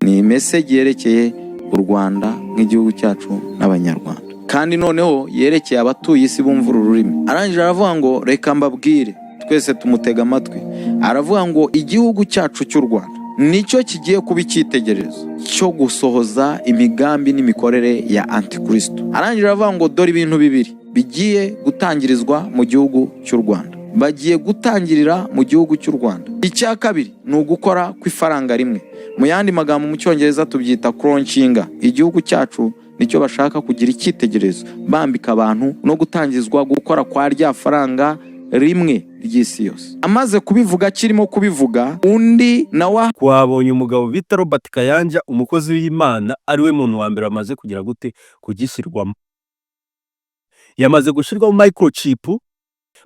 ni message yerekeye u Rwanda nk'igihugu cyacu n'abanyarwanda, kandi noneho yerekeye abatuye isi bumva ururimi. Arangije aravuga ngo reka mbabwire, twese tumutega amatwi. Aravuga ngo igihugu cyacu cy'u Rwanda nicyo kigiye kuba icyitegererezo cyo gusohoza imigambi n'imikorere ya Antikristo. Arangije aravuga ngo dore ibintu bibiri bigiye gutangirizwa mu gihugu cy'u Rwanda. Bagiye gutangirira mu gihugu cy'u Rwanda. Icya kabiri ni ugukora kw'ifaranga rimwe. Mu yandi magambo mu cyongereza tubyita crunching. Igihugu cyacu nicyo bashaka kugira icyitegererezo, bambika abantu no gutangizwa gukora kwa rya faranga rimwe ry'isi yose. Amaze kubivuga, kirimo kubivuga, undi nawe twabonye umugabo bita Robert Kayanja, umukozi w'Imana, ari we muntu wa mbere amaze kugira gute kugishyirwamo. Yamaze gushirwamo microchip,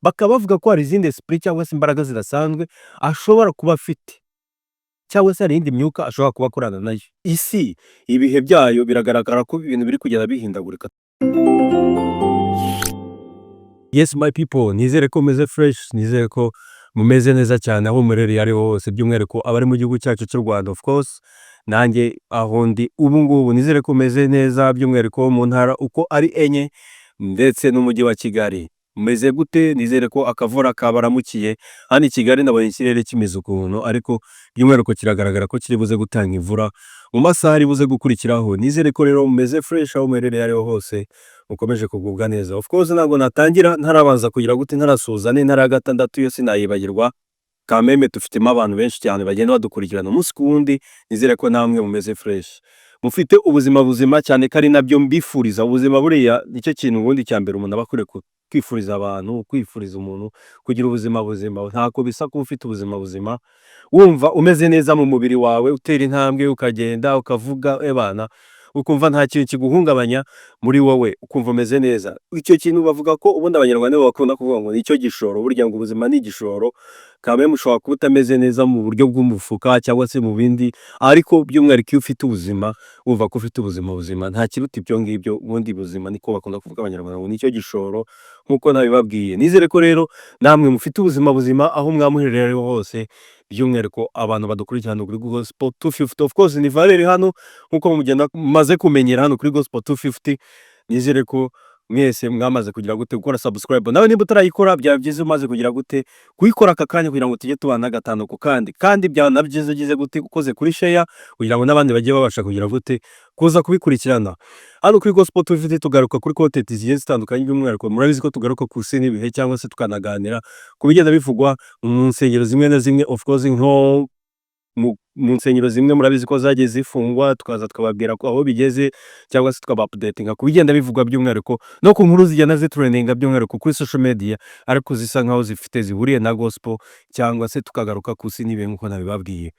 bakaba bavuga ko hari izindi spirit cyangwa se imbaraga zidasanzwe ashobora kuba afite, cyangwa se hari indi myuka ashobora kuba akorana nayo. Isi ibihe byayo biragaragara ko ibintu biri kugenda bihindagurika. Yes my people, nizere ko meze fresh, nizere ko mumeze neza cyane aho murere ari hose, by'umwihariko abari mu gihugu cyacu cy'u Rwanda. Of course nanjye aho ndi ubu ngubu nizere ko meze neza, by'umwihariko mu ntara uko ari enye ndetse n'umujyi wa Kigali. Meze gute? Nizere ko akavura kabaramukiye. Hano i Kigali nabonye ikirere kimeze ukuntu, ariko by'umwihariko kiragaragara ko kiri buze gutanga imvura mu masaha ari buze gukurikiraho. Nizere ko rero meze fresh aho murere ari hose, ukomeje kugubwa neza. Of course ntabwo natangira ntarabanza kugira gute ntarasuzane ntara gatandatu yo sinayibagirwa. Kameme tufitemo abantu benshi cyane bagenda badukurikirana umunsi ku wundi. Nizere ko namwe mumeze fresh, mufite ubuzima buzima cyane, kari nabyo mbifuriza. Ubuzima buriya nicyo kintu ubundi cya mbere umuntu abakure kwifuriza abantu, kwifuriza umuntu kugira ubuzima buzima. Ntako bisa ko ufite ubuzima buzima wumva umeze neza mu mubiri wawe, utera intambwe, ukagenda, ukavuga ebana, ukumva nta kintu kiguhungabanya muri wowe, ukumva umeze neza. Icyo kintu bavuga ko ubundi abanyarwanda bakunda kuvuga ngo nicyo gishoro. Burya ngo ubuzima ni igishoro, kabe mushobora kuba utameze neza mu buryo bw'umufuka cyangwa se mu bindi, ariko by'umwihariko iyo ufite ubuzima, uva ko ufite ubuzima buzima, nta kiruta ibyo ngibyo. Ubundi buzima niko bakunda kuvuga abanyarwanda ngo nicyo gishoro, nkuko nabibabwiye. Nizere ko rero namwe mufite ubuzima buzima aho mwamuherereye hose, by'umwihariko abantu badukurikirana kuri Gospel 250. Of course ni Valeur hano nkuko mugenda maze kumenyera hano kuri Gospel 250. Nizere ko mwese mwamaze kugira gute gukora subscribe, nawe niba utarayikora byabyize umaze kugira gute kuyikora aka kanya kugira ngo tujye tubana gatanu ku kandi byanabyize gize gute ukoze kuri share kugira ngo nabandi bagiye babasha kugira gute kuza kubikurikirana. Hano kuri Gospel 250 tugaruka kuri content zigiye zitandukanye, by'umwihariko murabizi ko tugaruka ku isi n'ibihe cyangwa se tukanaganira ku bigenda bivugwa mu nsengero zimwe na zimwe. Of course nko mu nsengero zimwe murabizi ko zagiye zifungwa, tukaza twababwira ko aho bigeze cyangwa se twaba-updatinga ku bigenda bivugwa, by'umwihariko no ku nkuru zigenda zitrendinga, by'umwihariko kuri social media, ariko zisa nkaho zifite zihuriye na gospel, cyangwa se tukagaruka ku isi n'ibihe nkuko nabibabwiye.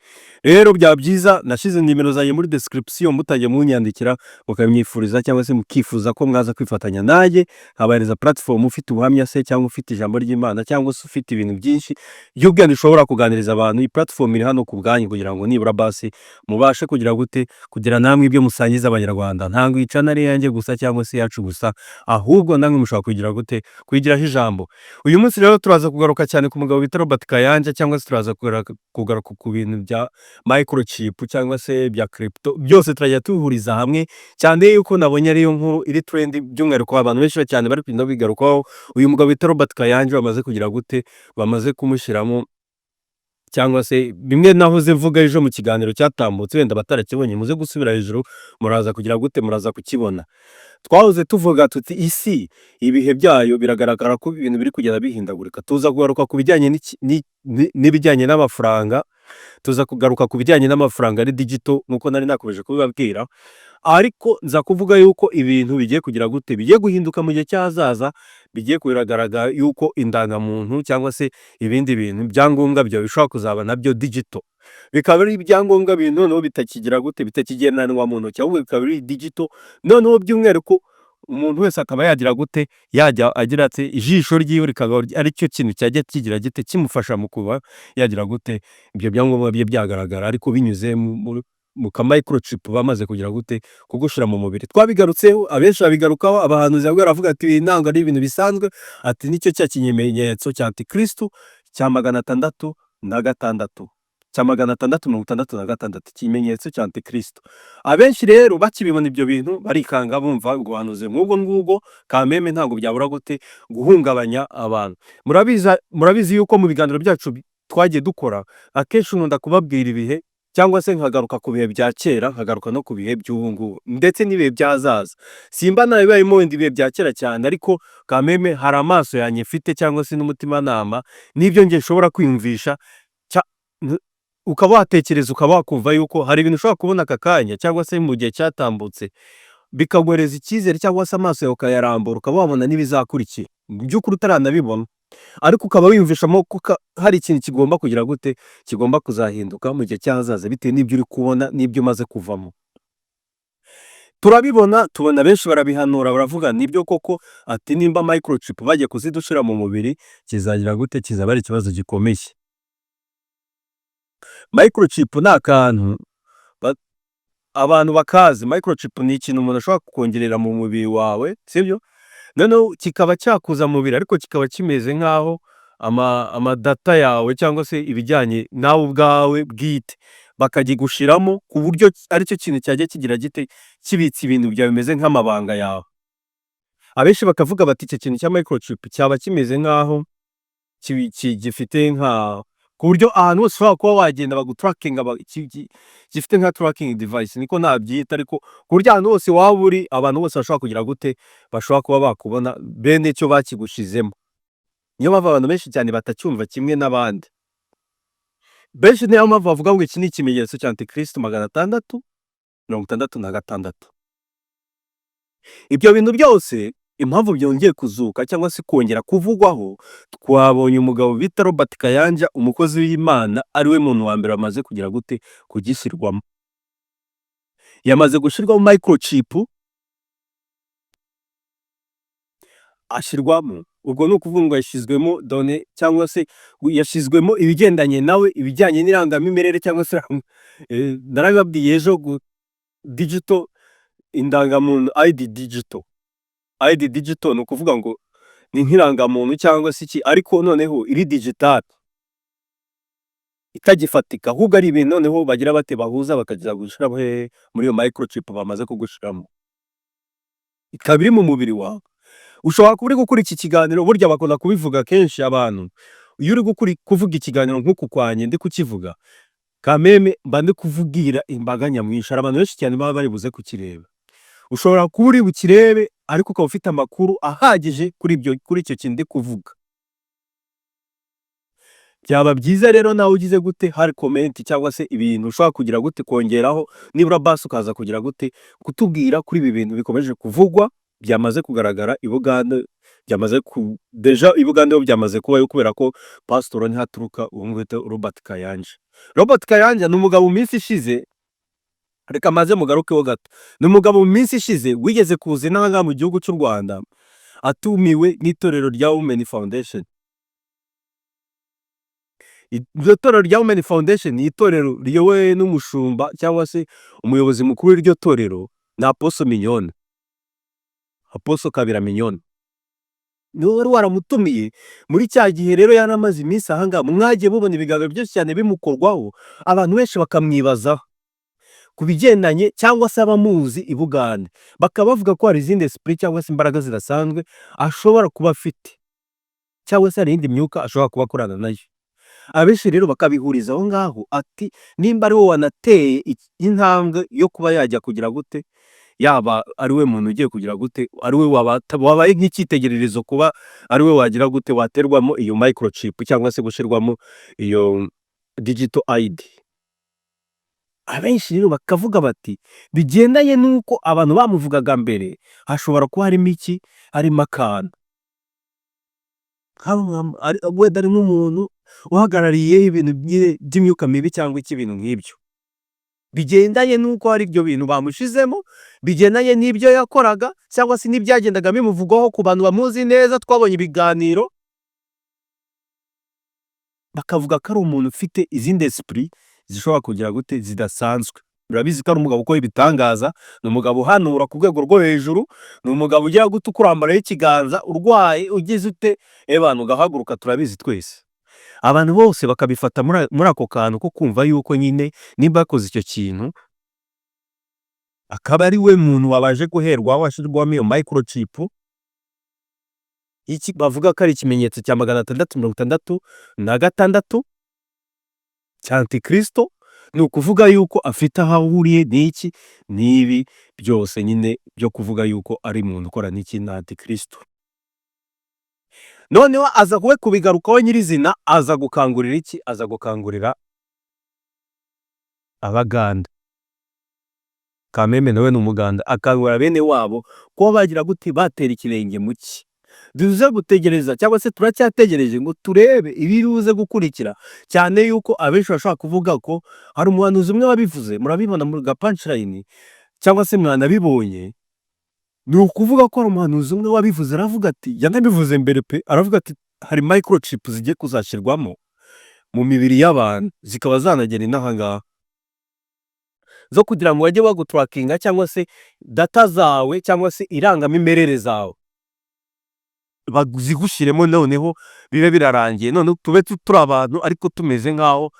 Rero byaba byiza nashize nimero zanjye muri description, mutajye munyandikira mukamyifuriza cyangwa se mukifuza ko mwaza kwifatanya nanjye habareza platform, ufite ubuhamya se cyangwa ufite ijambo ry'Imana cyangwa se ufite ibintu byinshi by'ubwenge ushobora kuganiriza abantu. Iyi platform iri hano ku bwanyu kugira ngo nibura basi mubashe kugira gute kugira namwe ibyo musangiza abanyarwanda. Ntango icana ari yanjye gusa cyangwa se yacu gusa, ahubwo namwe mushobora kugira gute kwigiraho ijambo. Uyu munsi rero turaza kugaruka cyane ku mugabo bita Robert Kayanja, cyangwa se turaza kugaruka ku bintu bya microchip cyangwa se bya crypto. Byose turajya tuhuriza hamwe cyane yuko nabonye ariyo nkuru iri trend, by'umwihariko abantu benshi cyane bari kwindo bigarukaho. Uyu mugabo bita Robert Kayanja bamaze kugira gute, bamaze kumushyiramo, cyangwa se bimwe nahoze mvuga ejo mu kiganiro cyatambutse, wenda batarakibonye muze gusubira hejuru muraza kugira gute, muraza kukibona. Twahoze tuvuga tuti isi ibihe byayo biragaragara ko ibintu biri kugenda bihindagurika. Tuza kugaruka ku bijyanye n'ibijyanye n'amafaranga, tuza kugaruka ku bijyanye n'amafaranga ari digital nkuko nari nakomeje kubibabwira, ariko nza kuvuga yuko ibintu bigiye kugira gute, bigiye guhinduka mu gihe cyazaza, bigiye kugaragara yuko indangamuntu cyangwa se ibindi bintu byangombwa byo bishobora kuzaba nabyo digital, bikaba ari ibyangombwa bintu noneho bitakigira gute, bitakigenanwa mu ntoki, ahubwo bikaba ari digital. Noneho by'umwihariko umuntu wese akaba yagira gute, yajya agira ati ijisho ryiwe rikaba ari cyo kintu cyajya kigira gite kimufasha mu kuba yagira gute ibyo byangombwa bye byagaragara, ariko binyuze mu microchip bamaze kugira gute kugushira mu mubiri. Twabigarutseho, abenshi babigarukaho, abahanuzi bamwe baravuga ati ntango ari ibintu bisanzwe, ati nicyo cya kimenyetso cya Antikristo cya 666. cya 666 ikimenyetso cya antikristo. Abenshi rero bakibibona ibyo bintu barikanga bumva ubuhanuzi nk'ubwo ngubwo kameme ntabwo byabura gute guhungabanya abantu. Murabizi yuko mu biganiro byacu twagiye dukora akenshi nkunda kubabwira ibihe cyangwa se nkagaruka ku bihe bya kera nkagaruka no ku bihe by'ubu ngubu ndetse n'ibihe byazaza. Simba nawe barimo wenda ibihe bya kera cyane, ariko kameme hari amaso yanjye mfite cyangwa se n'umutimanama n'ibyo ngiye nshobora kwiyumvisha, ukaba watekereza ukaba wakumva yuko hari ibintu ushobora kubona aka kanya cyangwa se mu gihe cyatambutse bikagwereza icyizere cyangwa se amaso yawe ukayarambura ukaba wabona n'ibizakurikira by'ukuri utaranabibona, ariko ukaba wiyumvishamo ko hari ikintu kigomba kugira gute kigomba kuzahinduka mu gihe cyahazaza bitewe n'ibyo uri kubona n'ibyo umaze kuvamo. Turabibona, tubona benshi barabihanura baravuga nibyo koko, ati nimba microchip bagiye kuzidushira mu mubiri kizagira gute, kizaba ari ikibazo gikomeye. Microchip ni akantu abantu bakazi. Microchip ni ikintu umuntu ashobora kukongerera mu mubiri wawe, sibyo? Noneho kikaba cyakuza mu mubiri ariko kikaba kimeze nk'aho amadata yawe cyangwa se ibijyanye nawe ubwawe bwite bakagigushiramo ku buryo aricyo kintu cyajya kigira gite kibitse ibintu byawe bimeze nk'amabanga yawe. Abenshi bakavuga bati icyo kintu cya microchip cyaba kimeze nk'aho gifite nka ku buryo ahantu hose ushobora kuba wagenda bagutrackinga, gifite nka tracking device niko nabyita, ariko ku buryo ahantu hose waba uri abantu bose bashobora kugira gute bashobora kuba bakubona bene icyo bakigushizemo. Niyo mpamvu abantu benshi cyane batacyumva kimwe n'abandi benshi, niyo mpamvu bavuga ngo iki ni ikimenyetso cya antikristo 666. Ibyo bintu byose impamvu byongeye kuzuka cyangwa se kongera kuvugwaho, twabonye umugabo bita Robert Kayanja, umukozi w'Imana, ari we muntu wa mbere wamaze kugira gute kugishyirwamo. Yamaze gushirwamo microchip, ashyirwamo, ubwo ni ukuvuga ngo yashyizwemo done cyangwa se yashyizwemo ibigendanye nawe, ibijyanye n'irangamimerere cyangwa se narababwiye ejo digital indangamuntu ID digital ni ukuvuga ngo ni nk'irangamuntu cyangwa se iki, ariko noneho iri digital itagifatika, ahubwo ari ibintu noneho bagira bate bahuza bakagira gushiramo muri iyo microchip bamaze kugushiramo, ikaba iri mu mubiri wawe. Ushobora kuba uri gukora iki kiganiro, burya bakunda kubivuga kenshi abantu, iyo uri kuvuga ikiganiro nk'uku kwanye ndi kukivuga kameme mba ndi kuvugira imbaga nyamwinshi, abantu benshi cyane baba bari buze kukireba. Ushobora kuba uri bukirebe ariko ukaba ufite amakuru ahagije kuri icyo kintu ndi kuvuga. Byaba byiza rero nawe ugize gute hari comment cyangwa se ibintu ushobora kugira gute kongeraho, nibura basi ukaza kugira gute kutubwira kuri ibi bintu bikomeje kuvugwa byamaze kugaragara i Buganda, deja i Buganda byamaze kubayo kubera ko pastor ntihaturuka umwete Robert Kayanja. Robert Kayanja ni umugabo mu minsi ishize, reka maze mugarukeho gato, ni umugabo mu minsi ishize wigeze kuza inanga mu gihugu cy'u Rwanda atumiwe n'itorero rya Women Foundation. Iryo torero rya Women Foundation ni itorero riyobowe n'umushumba cyangwa se umuyobozi mukuru w'iryo torero na Apostle Mignone, Apostle Kabira Mignone niwe wari waramutumiye. Muri cya gihe rero yaramaze iminsi ahanga, mwagiye mubona ibiganiro byinshi cyane bimukorwaho, abantu benshi bakamwibazaho ku bigendanye cyangwa se abamuzi i Buganda, bakaba bavuga ko hari izindi esprit cyangwa se imbaraga zidasanzwe ashobora kuba afite cyangwa se hari indi myuka ashobora kuba akorana nayo. Abenshi rero bakabihuriza aho ngaho, ati nimba ari wowe wanateye intambwe yo kuba yajya kugira gute, yaba ari we muntu ugiye kugira gute, ari we wabaye nk'icyitegererezo kuba ari we wagira gute waterwamo iyo microchip cyangwa se gushirwamo iyo digital ID. Abenshi rero bakavuga bati bigendanye nuko abantu bamuvugaga mbere, hashobora kuba harimo iki, harimo akantu wenda ari nk'umuntu uhagarariye ibintu by'imyuka mibi cyangwa iki, ibintu nk'ibyo bigendanye nuko hari ibyo bintu bamushizemo, bigendanye n'ibyo yakoraga cyangwa se n'ibyagendaga bimuvugwaho ku bantu bamuzi neza. Twabonye ibiganiro bakavuga ko ari umuntu ufite izindi esprit zishobora kugira gute zidasanzwe. Urabizi ko ari umugabo ukora ibitangaza, ni umugabo uhanura ku rwego rwo hejuru, ni umugabo ugira gute ukurambaraho ikiganza urwaye ugize ute abantu ugahaguruka, turabizi twese. abantu bose bakabifata muri ako kantu ko kumva yuko nyine nimba yakoze icyo kintu akaba ari we muntu wabaje guherwaho washyirwamo iyo microchip, iki bavuga ko ari ikimenyetso cya 666 cya Antikristo. Ni ukuvuga yuko afite aho ahuriye n'iki n'ibi byose nyine byo kuvuga yuko ari umuntu ukora n'iki na Antikristo. Noneho aza kuwe kubigarukaho nyirizina, aza gukangurira iki? Aza gukangurira abaganda. Kameme nawe ni umuganda, akangurira bene wabo kuba bagira gute batera ikirenge mu cye. Duze gutegereza cyangwa se turacyategereje ngo turebe ibiruze gukurikira, cyane yuko abenshi bashaka kuvuga ko hari umuhanuzi umwe wabivuze, murabibona mu punchline cyangwa se mwanabibonye. Ni ukuvuga ko hari umuhanuzi umwe wabivuze, aravuga ati, yanabivuze mbere pe, aravuga ati hari microchip zigiye kuzashyirwamo mu mibiri y'abantu, zikaba zanagera inaha ngaha, zo kugira ngo bajye bagutrackinga cyangwa se data zawe cyangwa se irangamimerere zawe bazigushiremo, noneho bibe birarangiye, none tube turi abantu ariko tumeze nkaho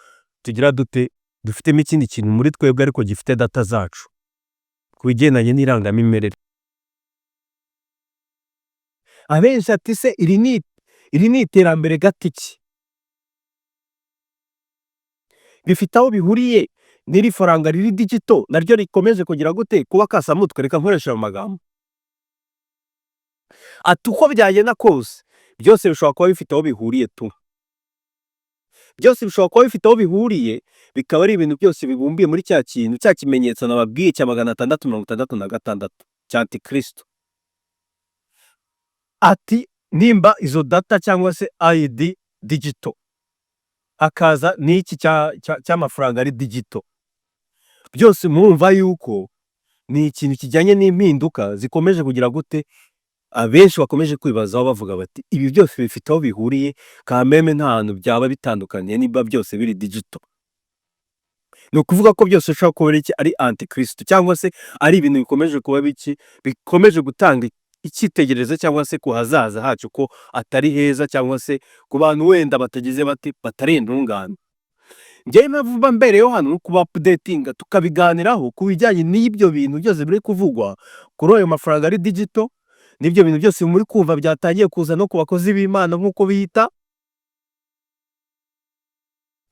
tugira dute dufitemo ikindi kintu muri twebwe ariko gifite data zacu ku bigendanye n'irangamimerere. Abenshi ati se iri ni iterambere gatiki, bifite aho bihuriye n'iri faranga riri digital naryo rikomeje kugira gute kuba kasamutwe. Reka nkoresha amagambo ati uko byagenda kose byose bishobora kuba bifite aho bihuriye tu, byose bishobora kuba bifite aho bihuriye, bikaba ari ibintu byose bibumbiye muri cya kintu, cya kimenyetso nababwiye cya 666 cya Antikristo. Ati nimba izo data cyangwa se ID digital, akaza n'iki cy'amafaranga ari digital, byose mwumva yuko ni ikintu kijyanye n'impinduka zikomeje kugira gute. Abenshi bakomeje kwibazaho bavuga bati ibi byose bifite aho bihuriye, kameme nta hantu byaba bitandukanye niba byose biri digital. Ni ukuvuga ko byose bishobora kuba ari Antikristo cyangwa se ari ibintu bikomeje kuba bikomeje gutanga icyitegererezo cyangwa se ku hazaza hacu ko atari heza, cyangwa se ku bantu wenda batagize batari intungane. Njyewe navuba mbere yo hano kuba updatinga tukabiganiraho ku bijyanye n'ibyo bintu byose biri kuvugwa kuri ayo mafaranga ari digital, n'ibyo bintu byose muri kumva byatangiye kuza no ku bakozi b'Imana nk'uko bita.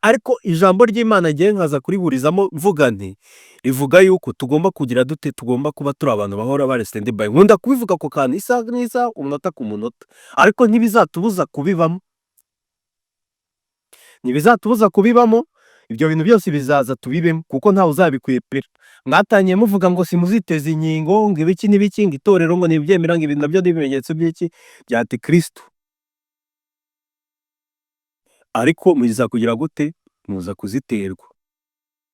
Ariko ijambo ry'Imana ngiye nkaza kuriburizamo mvuga nti rivuga yuko tugomba kugira dute, tugomba kuba turi abantu bahora bari stand by. Nkunda kubivuga ko kantu isaha n'isaha, umunota ku munota, ariko ntibizatubuza kubibamo, ntibizatubuza kubibamo. Ibyo bintu byose bizaza tubibemo kuko ntawe uzabikwepera. Mwatangiye muvuga ngo simuziteze inkingo ngo ibiki n'ibiki, ngo itorero ngo nibyemera ngo ibintu nabyo n'ibimenyetso by'iki bya Antikristo, ariko muza kugira gute, muza kuziterwa.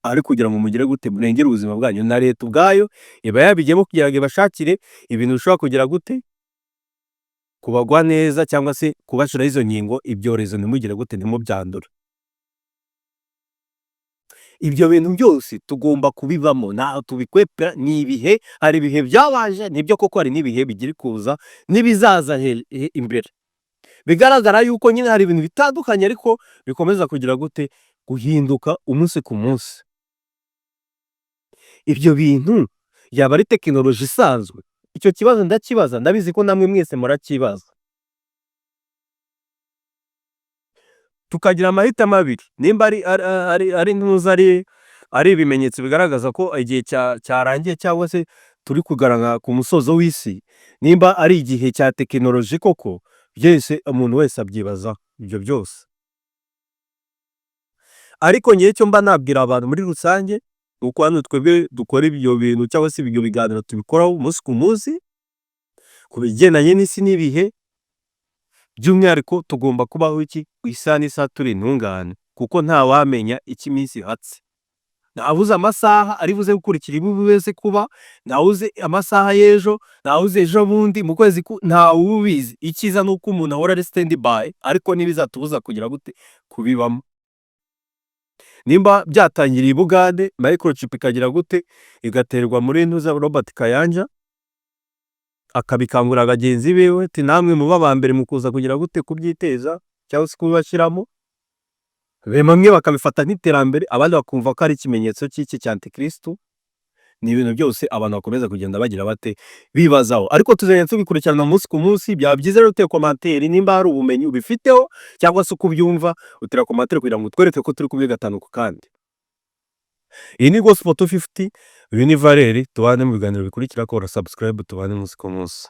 Ariko kugira ngo mugire gute murengere ubuzima bwanyu, na leta ubwayo iba yabigiyemo kugira ngo ibashakire ibintu bishobora kugira gute kubagwa neza, cyangwa se kubashiraho izo nkingo, ibyorezo ntimugire gute ntimubyandura. Ibyo bintu byose tugomba kubibamo, ntaho tubikwepera. Ni ibihe, hari ibihe byabaje, nibyo koko hari n'ibihe bigiri kuza n'ibizaza imbere, bigaragara yuko nyine hari ibintu bitandukanye ariko bikomeza kugira gute guhinduka umunsi ku munsi. Ibyo bintu yaba ari tekinoloji isanzwe? Icyo kibazo ndakibaza, ndabizi ko namwe mwese murakibaza. Tukagira amahitamo abiri, nimba ari ntuza ari ibimenyetso bigaragaza ko igihe cyarangiye cyangwa se turi kugaragara ku musozo w'isi, nimba ari igihe cya tekinoloji koko, byese umuntu wese abyibaza ibyo byose. Ariko ngiye cyo mba nabwira abantu muri rusange uko hano twebwe dukora ibyo bintu cyangwa se ibyo biganiro tubikoraho umunsi ku munsi ku bigendanye n'isi n'ibihe, by'umwihariko tugomba kubaho iki isaha n'isaha turi intungane, kuko nta wamenya icyo iminsi ihatse. Ntawuzi amasaha ari buze gukurikira ibibuze kuba, ntawuzi amasaha y'ejo, ntawuzi ejo bundi mu kwezi, ntawubizi. Icyiza ni uko umuntu ahora ari stand by, ariko ntibizatubuza kugira gute kubibamo. Nimba byatangiriye i Bugande, Microchip ikagira gute igaterwa muri ntuza Robert Kayanja, akabikangurira bagenzi biwe ati namwe muba ba mbere mu kuza kugira gute kubyiteza cyangwa se kubashyiramo, bamwe bakabifata nk'iterambere, abandi bakumva ko ari ikimenyetso cy'iki cya antikristo. Ni ibintu byose abantu bakomeza kugenda bagira bate bibazaho, ariko tuzagenda tubikurikirana umunsi ku munsi. Byaba byiza rero uteye komantere nimba hari ubumenyi ubifiteho cyangwa se uko ubyumva, utera komantere kugira ngo utwereke ko turi kumwe gatanu ku kandi. Iyi ni Gospel 250, uyu ni Valeur, tubane mu biganiro bikurikira, kora subscribe, tubane umunsi ku munsi.